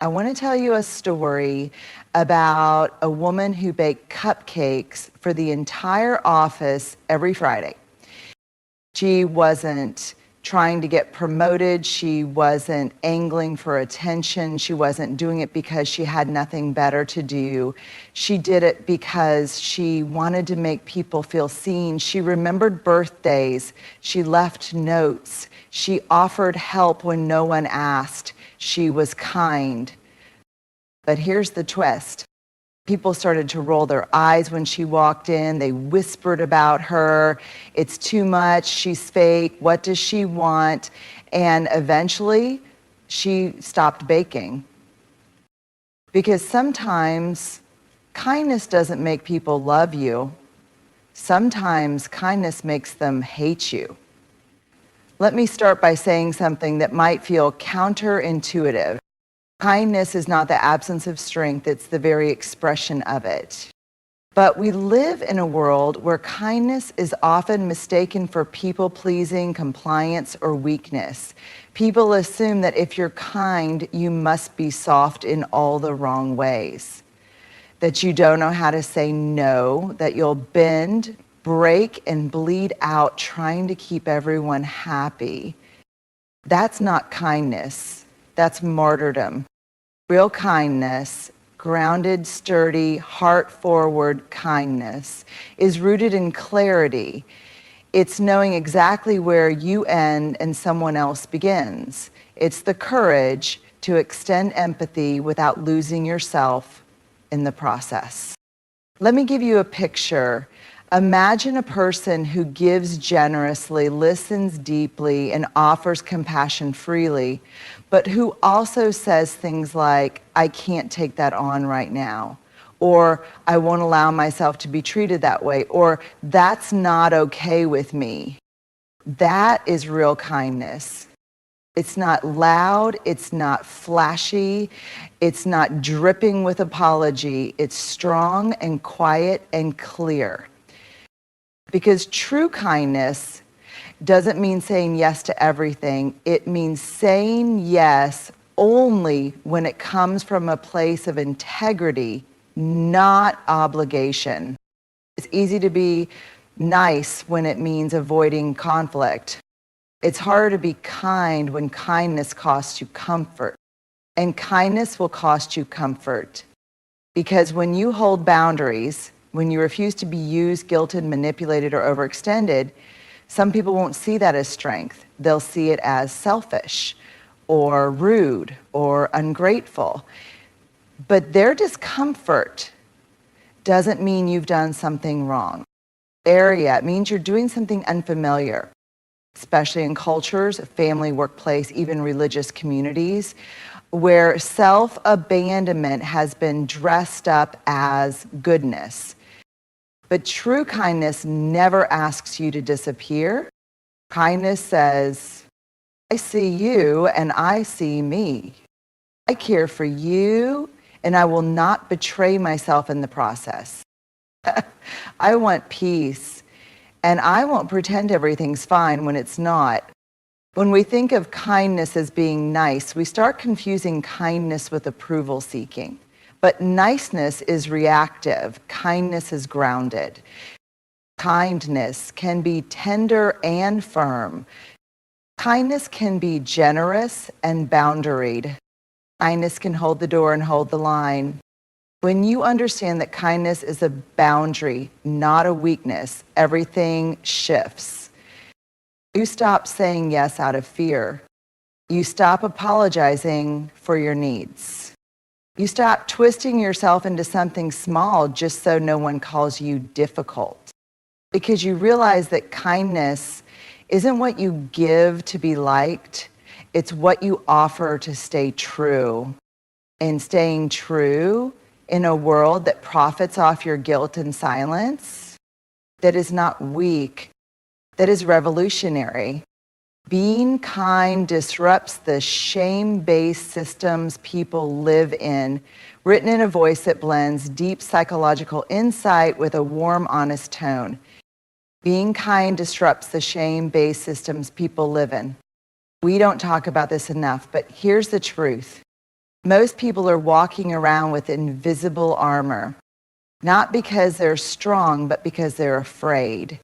I want to tell you a story about a woman who baked cupcakes for the entire office every Friday. She wasn't trying to get promoted. She wasn't angling for attention. She wasn't doing it because she had nothing better to do. She did it because she wanted to make people feel seen. She remembered birthdays. She left notes. She offered help when no one asked. She was kind. But here's the twist. People started to roll their eyes when she walked in. They whispered about her. It's too much. She's fake. What does she want? And eventually, she stopped baking. Because sometimes kindness doesn't make people love you. Sometimes kindness makes them hate you. Let me start by saying something that might feel counterintuitive. Kindness is not the absence of strength, it's the very expression of it. But we live in a world where kindness is often mistaken for people-pleasing, compliance, or weakness. People assume that if you're kind, you must be soft in all the wrong ways. That you don't know how to say no, that you'll bend, break, and bleed out trying to keep everyone happy. That's not kindness. That's martyrdom. Real kindness, grounded, sturdy, heart-forward kindness, is rooted in clarity. It's knowing exactly where you end and someone else begins. It's the courage to extend empathy without losing yourself in the process. Let me give you a picture. Imagine a person who gives generously, listens deeply, and offers compassion freely, but who also says things like, I can't take that on right now, or I won't allow myself to be treated that way, or that's not okay with me. That is real kindness. It's not loud, it's not flashy, it's not dripping with apology. It's strong and quiet and clear. Because true kindness doesn't mean saying yes to everything. It means saying yes only when it comes from a place of integrity, not obligation. It's easy to be nice when it means avoiding conflict. It's harder to be kind when kindness costs you comfort. And kindness will cost you comfort. Because when you hold boundaries, when you refuse to be used, guilted, manipulated, or overextended, some people won't see that as strength. They'll see it as selfish or rude or ungrateful. But their discomfort doesn't mean you've done something wrong. It means you're doing something unfamiliar, especially in cultures, family, workplace, even religious communities, where self-abandonment has been dressed up as goodness. But true kindness never asks you to disappear. Kindness says, I see you and I see me. I care for you and I will not betray myself in the process. I want peace and I won't pretend everything's fine when it's not. When we think of kindness as being nice, we start confusing kindness with approval seeking. But niceness is reactive. Kindness is grounded. Kindness can be tender and firm. Kindness can be generous and boundaried. Kindness can hold the door and hold the line. When you understand that kindness is a boundary, not a weakness, everything shifts. You stop saying yes out of fear. You stop apologizing for your needs. You stop twisting yourself into something small just so no one calls you difficult. Because you realize that kindness isn't what you give to be liked, it's what you offer to stay true. And staying true in a world that profits off your guilt and silence, that is not weak, that is revolutionary. Being kind disrupts the shame-based systems people live in, written in a voice that blends deep psychological insight with a warm, honest tone. Being kind disrupts the shame-based systems people live in. We don't talk about this enough, but here's the truth. Most people are walking around with invisible armor, not because they're strong, but because they're afraid.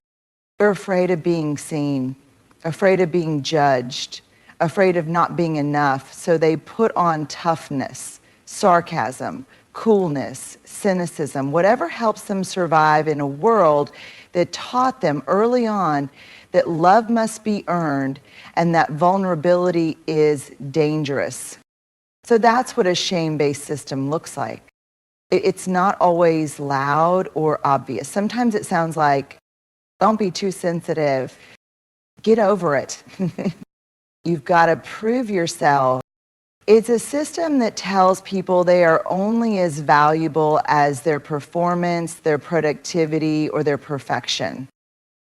They're afraid of being seen, afraid of being judged, afraid of not being enough. So they put on toughness, sarcasm, coolness, cynicism, whatever helps them survive in a world that taught them early on that love must be earned and that vulnerability is dangerous. So that's what a shame-based system looks like. It's not always loud or obvious. Sometimes it sounds like, don't be too sensitive. Get over it. You've got to prove yourself. It's a system that tells people they are only as valuable as their performance, their productivity, or their perfection.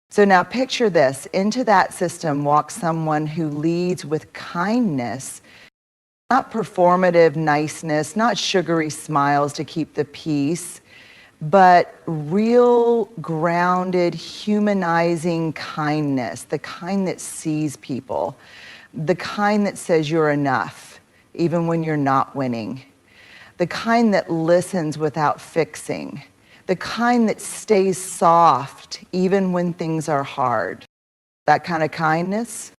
So now picture this. Into that system walks someone who leads with kindness, not performative niceness, not sugary smiles to keep the peace, but real, grounded, humanizing kindness, the kind that sees people, the kind that says you're enough, even when you're not winning, the kind that listens without fixing, the kind that stays soft, even when things are hard. That kind of kindness,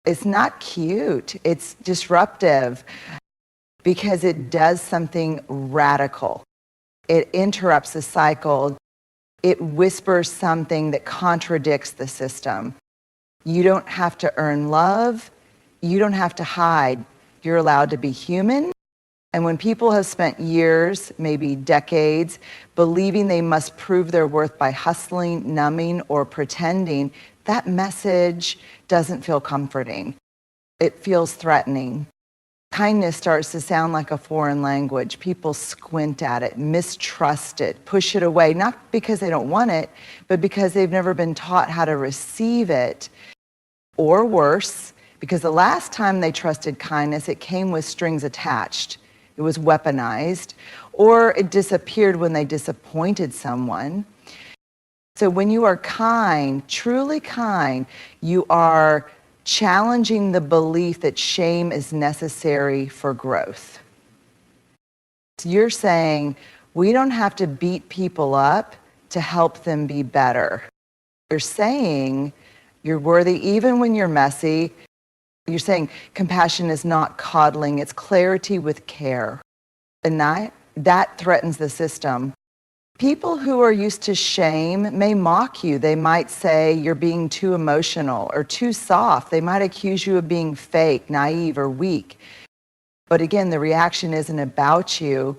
it's not cute, it's disruptive because it does something radical. It interrupts the cycle. It whispers something that contradicts the system. You don't have to earn love. You don't have to hide. You're allowed to be human. And when people have spent years, maybe decades, believing they must prove their worth by hustling, numbing, or pretending, that message doesn't feel comforting. It feels threatening. Kindness starts to sound like a foreign language. People squint at it, mistrust it, push it away, not because they don't want it, but because they've never been taught how to receive it. Or worse, because the last time they trusted kindness, it came with strings attached. It was weaponized, or it disappeared when they disappointed someone. So when you are kind, truly kind, you are challenging the belief that shame is necessary for growth. So you're saying, we don't have to beat people up to help them be better. You're saying you're worthy even when you're messy. You're saying compassion is not coddling, it's clarity with care. And that threatens the system. People who are used to shame may mock you. They might say you're being too emotional or too soft. They might accuse you of being fake, naive, or weak. But again, the reaction isn't about you.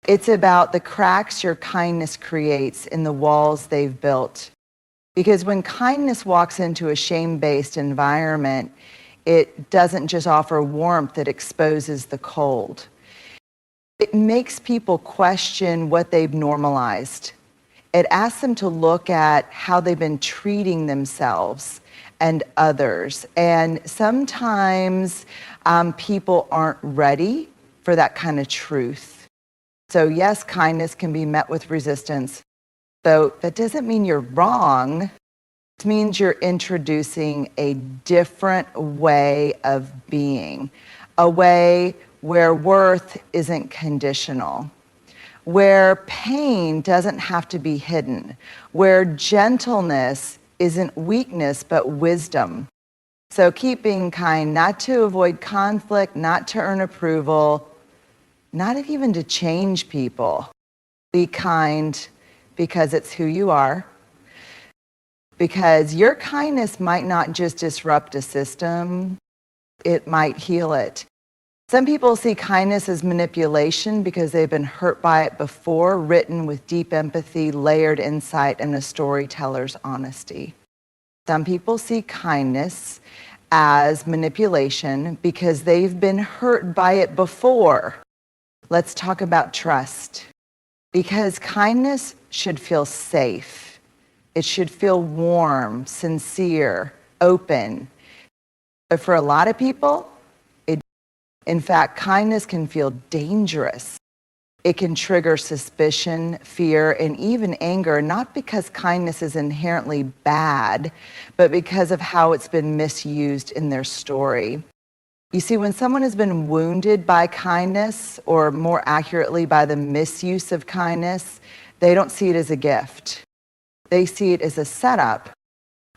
It's about the cracks your kindness creates in the walls they've built. Because when kindness walks into a shame-based environment, it doesn't just offer warmth, it exposes the cold. It makes people question what they've normalized. It asks them to look at how they've been treating themselves and others. And sometimes people aren't ready for that kind of truth. So yes, kindness can be met with resistance. So that doesn't mean you're wrong. It means you're introducing a different way of being, a way where worth isn't conditional, where pain doesn't have to be hidden, where gentleness isn't weakness but wisdom. So keep being kind, not to avoid conflict, not to earn approval, not even to change people. Be kind because it's who you are, because your kindness might not just disrupt a system, it might heal it. Some people see kindness as manipulation because they've been hurt by it before, written with deep empathy, layered insight, and a storyteller's honesty. Some people see kindness as manipulation because they've been hurt by it before. Let's talk about trust. Because kindness should feel safe. It should feel warm, sincere, open. But for a lot of people, in fact, kindness can feel dangerous. It can trigger suspicion, fear, and even anger, not because kindness is inherently bad, but because of how it's been misused in their story. You see, when someone has been wounded by kindness, or more accurately by the misuse of kindness, they don't see it as a gift. They see it as a setup.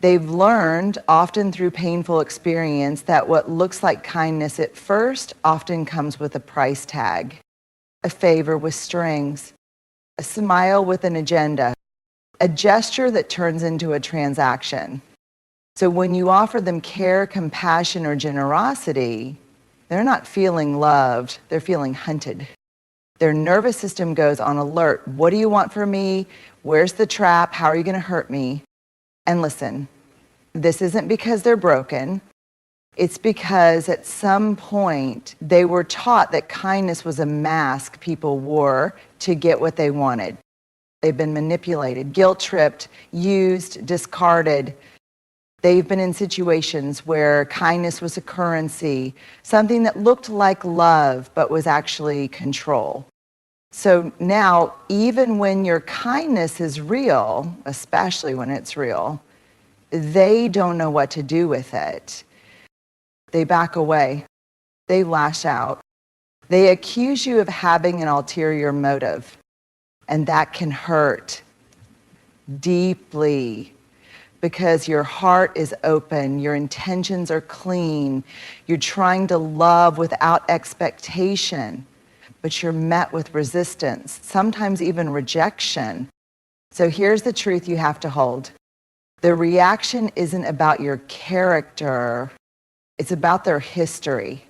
They've learned, often through painful experience, that what looks like kindness at first often comes with a price tag, a favor with strings, a smile with an agenda, a gesture that turns into a transaction. So when you offer them care, compassion, or generosity, they're not feeling loved, they're feeling hunted. Their nervous system goes on alert. What do you want from me? Where's the trap? How are you going to hurt me? And listen, this isn't because they're broken. It's because at some point they were taught that kindness was a mask people wore to get what they wanted. They've been manipulated, guilt-tripped, used, discarded. They've been in situations where kindness was a currency, something that looked like love but was actually control. So now, even when your kindness is real, especially when it's real, they don't know what to do with it. They back away. They lash out. They accuse you of having an ulterior motive, and that can hurt deeply. Because your heart is open, your intentions are clean, you're trying to love without expectation, but you're met with resistance, sometimes even rejection. So here's the truth you have to hold. The reaction isn't about your character, it's about their history.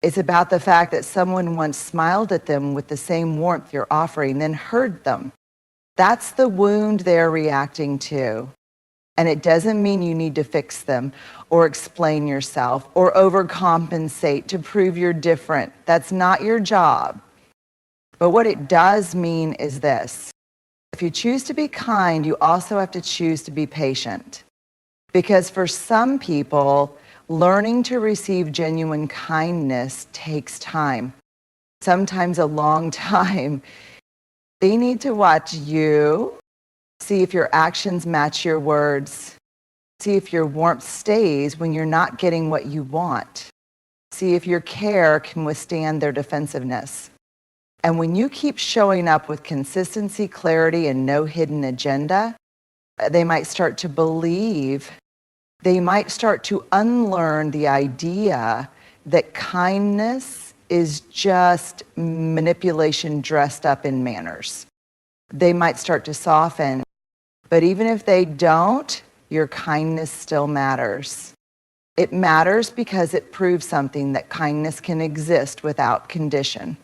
It's about the fact that someone once smiled at them with the same warmth you're offering, then hurt them. That's the wound they're reacting to. And it doesn't mean you need to fix them or explain yourself or overcompensate to prove you're different. That's not your job. But what it does mean is this. If you choose to be kind, you also have to choose to be patient. Because for some people, learning to receive genuine kindness takes time. Sometimes a long time. They need to watch you. See if your actions match your words. See if your warmth stays when you're not getting what you want. See if your care can withstand their defensiveness. And when you keep showing up with consistency, clarity, and no hidden agenda, they might start to believe, they might start to unlearn the idea that kindness is just manipulation dressed up in manners. They might start to soften. But even if they don't, your kindness still matters. It matters because it proves something, that kindness can exist without condition,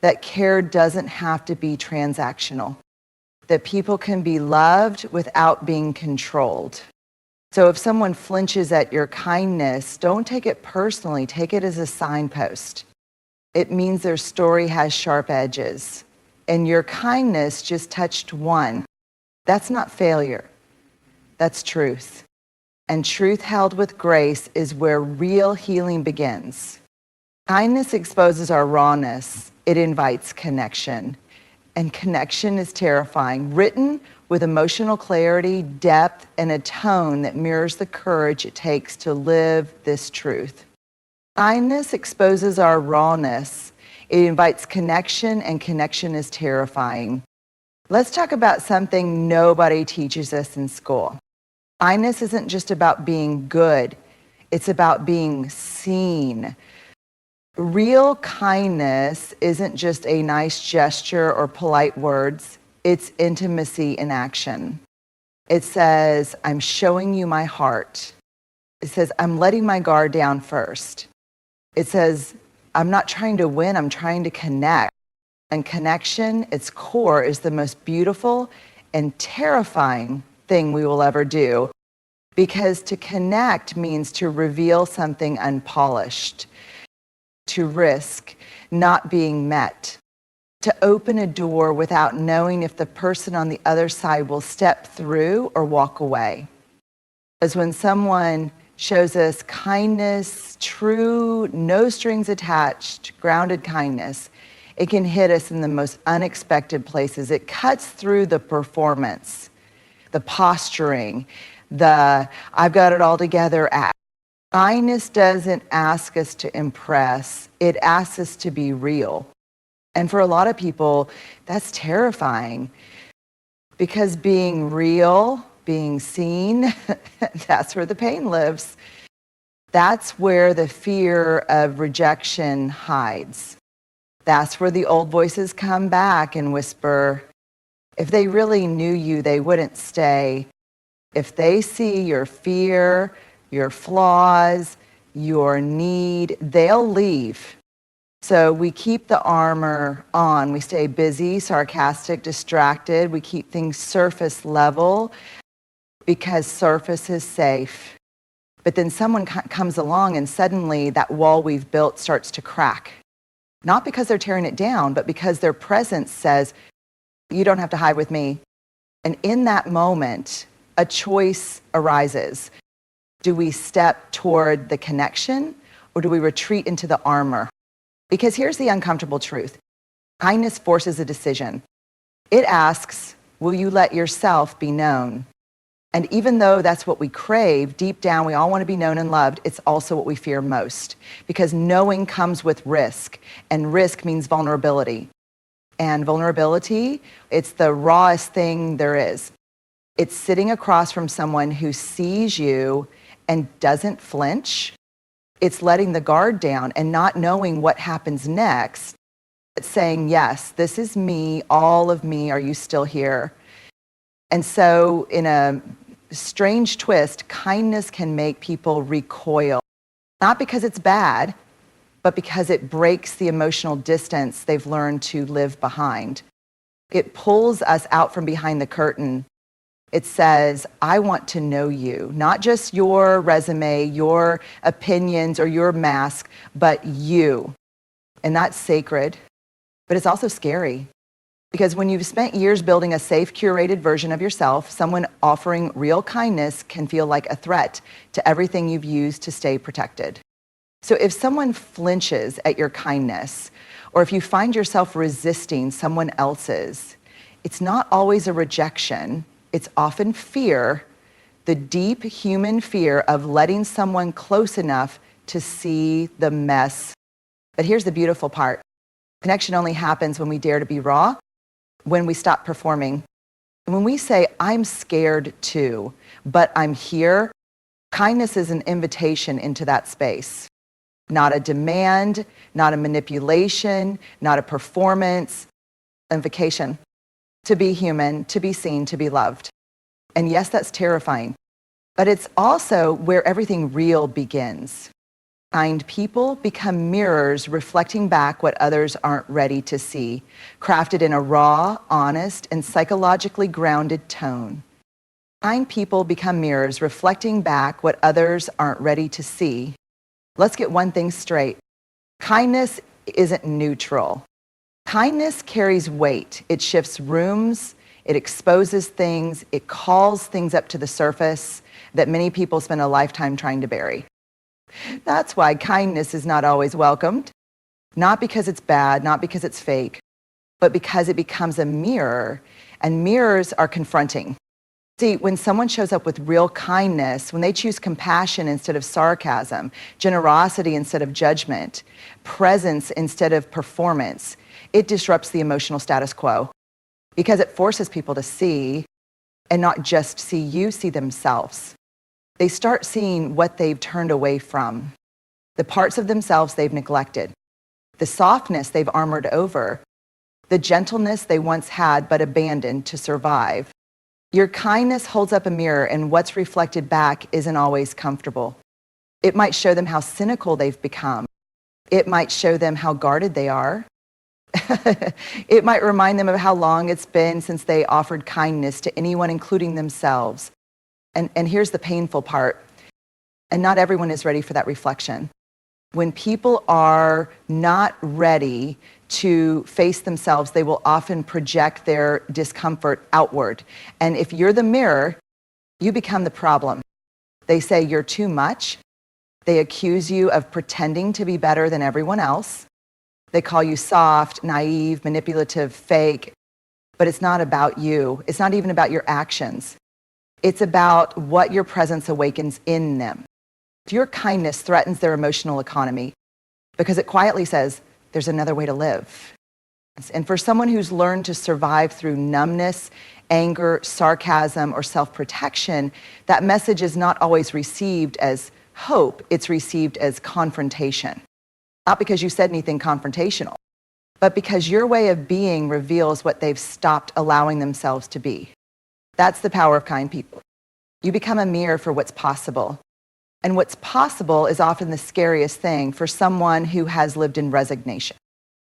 that care doesn't have to be transactional, that people can be loved without being controlled. So if someone flinches at your kindness, don't take it personally, take it as a signpost. It means their story has sharp edges, and your kindness just touched one. That's not failure. That's truth. And truth held with grace is where real healing begins. Kindness exposes our rawness. It invites connection. And connection is terrifying, written with emotional clarity, depth, and a tone that mirrors the courage it takes to live this truth. Kindness exposes our rawness. It invites connection, and connection is terrifying. Let's talk about something nobody teaches us in school. Kindness isn't just about being good. It's about being seen. Real kindness isn't just a nice gesture or polite words. It's intimacy in action. It says, I'm showing you my heart. It says, I'm letting my guard down first. It says, I'm not trying to win, I'm trying to connect. And connection, its core, is the most beautiful and terrifying thing we will ever do. Because to connect means to reveal something unpolished, to risk not being met, to open a door without knowing if the person on the other side will step through or walk away. Because when someone shows us kindness, true, no strings attached, grounded kindness, it can hit us in the most unexpected places. It cuts through the performance, the posturing, the I've got it all together act. Kindness doesn't ask us to impress, it asks us to be real. And for a lot of people, that's terrifying because being real, being seen, that's where the pain lives. That's where the fear of rejection hides. That's where the old voices come back and whisper, if they really knew you, they wouldn't stay. If they see your fear, your flaws, your need, they'll leave. So we keep the armor on. We stay busy, sarcastic, distracted. We keep things surface level because surface is safe. But then someone comes along and suddenly that wall we've built starts to crack. Not because they're tearing it down, but because their presence says, you don't have to hide with me. And in that moment, a choice arises. Do we step toward the connection or do we retreat into the armor? Because here's the uncomfortable truth. Kindness forces a decision. It asks, will you let yourself be known? And even though that's what we crave, deep down we all want to be known and loved, it's also what we fear most. Because knowing comes with risk, and risk means vulnerability. And vulnerability, it's the rawest thing there is. It's sitting across from someone who sees you and doesn't flinch. It's letting the guard down and not knowing what happens next. It's saying, yes, this is me, all of me, are you still here? And so in a strange twist, kindness can make people recoil. Not because it's bad, but because it breaks the emotional distance they've learned to live behind. It pulls us out from behind the curtain. It says, I want to know you, not just your resume, your opinions, or your mask, but you. And that's sacred, but it's also scary. Because when you've spent years building a safe, curated version of yourself, someone offering real kindness can feel like a threat to everything you've used to stay protected. So if someone flinches at your kindness, or if you find yourself resisting someone else's, it's not always a rejection. It's often fear, the deep human fear of letting someone close enough to see the mess. But here's the beautiful part. Connection only happens when we dare to be raw, when we stop performing. When we say, I'm scared too, but I'm here, kindness is an invitation into that space. Not a demand, not a manipulation, not a performance, an invocation to be human, to be seen, to be loved. And yes, that's terrifying, but it's also where everything real begins. Kind people become mirrors reflecting back what others aren't ready to see, crafted in a raw, honest, and psychologically grounded tone. Kind people become mirrors reflecting back what others aren't ready to see. Let's get one thing straight. Kindness isn't neutral. Kindness carries weight. It shifts rooms, it exposes things, it calls things up to the surface that many people spend a lifetime trying to bury. That's why kindness is not always welcomed, not because it's bad, not because it's fake, but because it becomes a mirror, and mirrors are confronting. See, when someone shows up with real kindness, when they choose compassion instead of sarcasm, generosity instead of judgment, presence instead of performance, it disrupts the emotional status quo because it forces people to see, and not just see you, see themselves. They start seeing what they've turned away from, the parts of themselves they've neglected, the softness they've armored over, the gentleness they once had but abandoned to survive. Your kindness holds up a mirror, and what's reflected back isn't always comfortable. It might show them how cynical they've become. It might show them how guarded they are. It might remind them of how long it's been since they offered kindness to anyone, including themselves. And here's the painful part. And not everyone is ready for that reflection. When people are not ready to face themselves, they will often project their discomfort outward. And if you're the mirror, you become the problem. They say you're too much. They accuse you of pretending to be better than everyone else. They call you soft, naive, manipulative, fake. But it's not about you. It's not even about your actions. It's about what your presence awakens in them. Your kindness threatens their emotional economy because it quietly says, there's another way to live. And for someone who's learned to survive through numbness, anger, sarcasm, or self-protection, that message is not always received as hope, it's received as confrontation. Not because you said anything confrontational, but because your way of being reveals what they've stopped allowing themselves to be. That's the power of kind people. You become a mirror for what's possible. And what's possible is often the scariest thing for someone who has lived in resignation.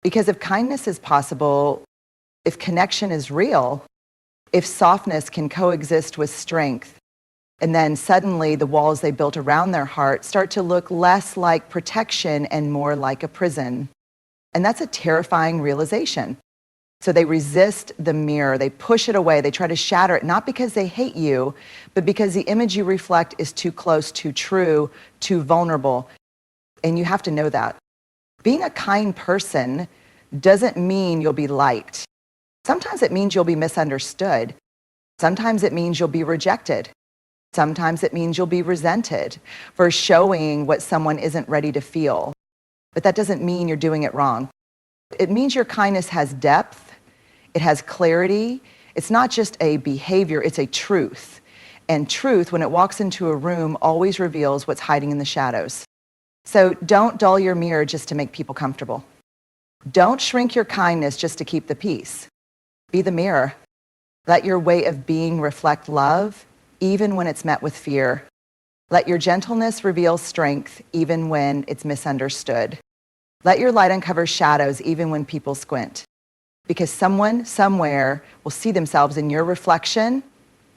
Because if kindness is possible, if connection is real, if softness can coexist with strength, and then suddenly the walls they built around their heart start to look less like protection and more like a prison. And that's a terrifying realization. So they resist the mirror, they push it away, they try to shatter it, not because they hate you, but because the image you reflect is too close, too true, too vulnerable. And you have to know that. Being a kind person doesn't mean you'll be liked. Sometimes it means you'll be misunderstood. Sometimes it means you'll be rejected. Sometimes it means you'll be resented for showing what someone isn't ready to feel. But that doesn't mean you're doing it wrong. It means your kindness has depth, it has clarity. It's not just a behavior, it's a truth. And truth, when it walks into a room, always reveals what's hiding in the shadows. So don't dull your mirror just to make people comfortable. Don't shrink your kindness just to keep the peace. Be the mirror. Let your way of being reflect love, even when it's met with fear. Let your gentleness reveal strength, even when it's misunderstood. Let your light uncover shadows, even when people squint. Because someone, somewhere, will see themselves in your reflection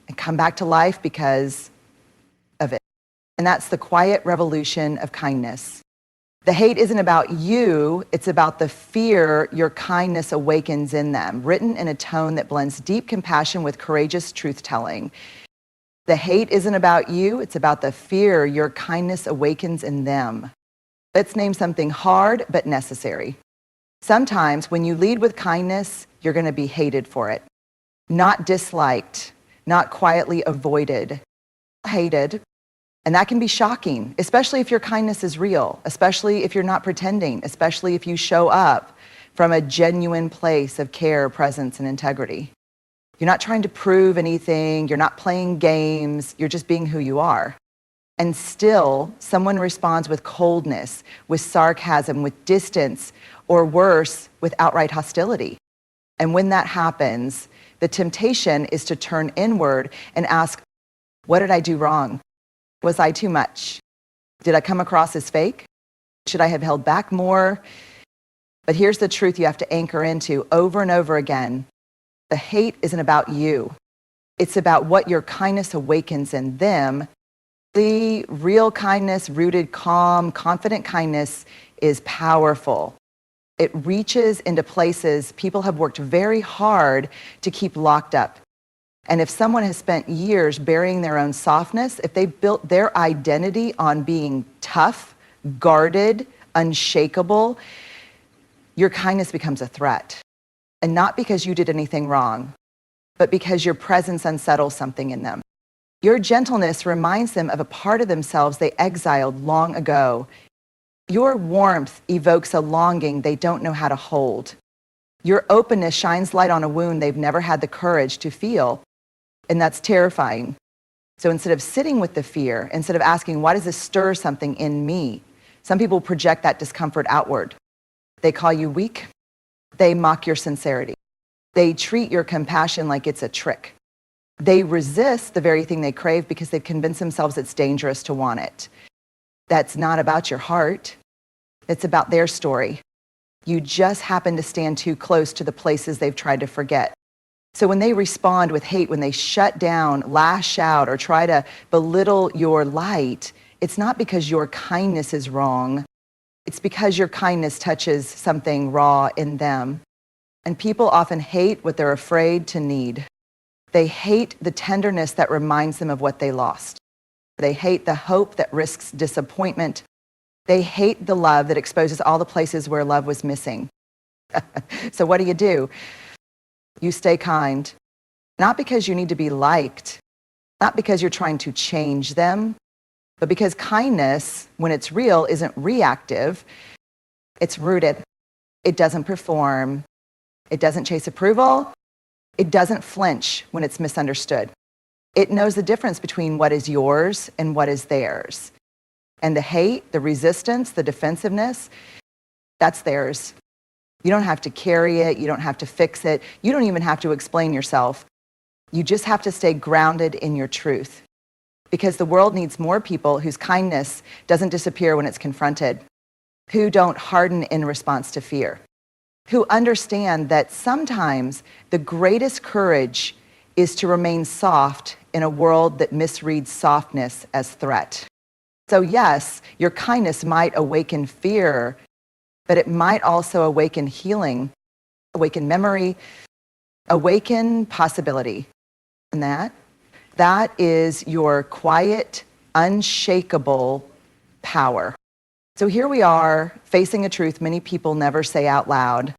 and come back to life because of it. And that's the quiet revolution of kindness. The hate isn't about you, it's about the fear your kindness awakens in them, written in a tone that blends deep compassion with courageous truth-telling. The hate isn't about you, it's about the fear your kindness awakens in them. Let's name something hard but necessary. Sometimes when you lead with kindness, you're going to be hated for it. Not disliked, not quietly avoided, hated. And that can be shocking, especially if your kindness is real, especially if you're not pretending, especially if you show up from a genuine place of care, presence, and integrity. You're not trying to prove anything, you're not playing games, you're just being who you are. And still, someone responds with coldness, with sarcasm, with distance, or worse, with outright hostility. And when that happens, the temptation is to turn inward and ask, what did I do wrong? Was I too much? Did I come across as fake? Should I have held back more? But here's the truth you have to anchor into over and over again. The hate isn't about you. It's about what your kindness awakens in them. The real kindness, rooted, calm, confident kindness is powerful. It reaches into places people have worked very hard to keep locked up. And if someone has spent years burying their own softness, if they built their identity on being tough, guarded, unshakable, your kindness becomes a threat. And not because you did anything wrong, but because your presence unsettles something in them. Your gentleness reminds them of a part of themselves they exiled long ago. Your warmth evokes a longing they don't know how to hold. Your openness shines light on a wound they've never had the courage to feel. And that's terrifying. So instead of sitting with the fear, instead of asking, why does this stir something in me? Some people project that discomfort outward. They call you weak. They mock your sincerity. They treat your compassion like it's a trick. They resist the very thing they crave because they've convinced themselves it's dangerous to want it. That's not about your heart. It's about their story. You just happen to stand too close to the places they've tried to forget. So when they respond with hate, when they shut down, lash out, or try to belittle your light, it's not because your kindness is wrong. It's because your kindness touches something raw in them. And people often hate what they're afraid to need. They hate the tenderness that reminds them of what they lost. They hate the hope that risks disappointment. They hate the love that exposes all the places where love was missing. So what do? You stay kind, not because you need to be liked, not because you're trying to change them, But because kindness, when it's real, isn't reactive, it's rooted. It doesn't perform. It doesn't chase approval. It doesn't flinch when it's misunderstood. It knows the difference between what is yours and what is theirs. And the hate, the resistance, the defensiveness, that's theirs. You don't have to carry it. You don't have to fix it. You don't even have to explain yourself. You just have to stay grounded in your truth. Because the world needs more people whose kindness doesn't disappear when it's confronted, who don't harden in response to fear, who understand that sometimes the greatest courage is to remain soft in a world that misreads softness as threat. So yes, your kindness might awaken fear, but it might also awaken healing, awaken memory, awaken possibility. And that is your quiet, unshakable power. So here we are facing a truth many people never say out loud.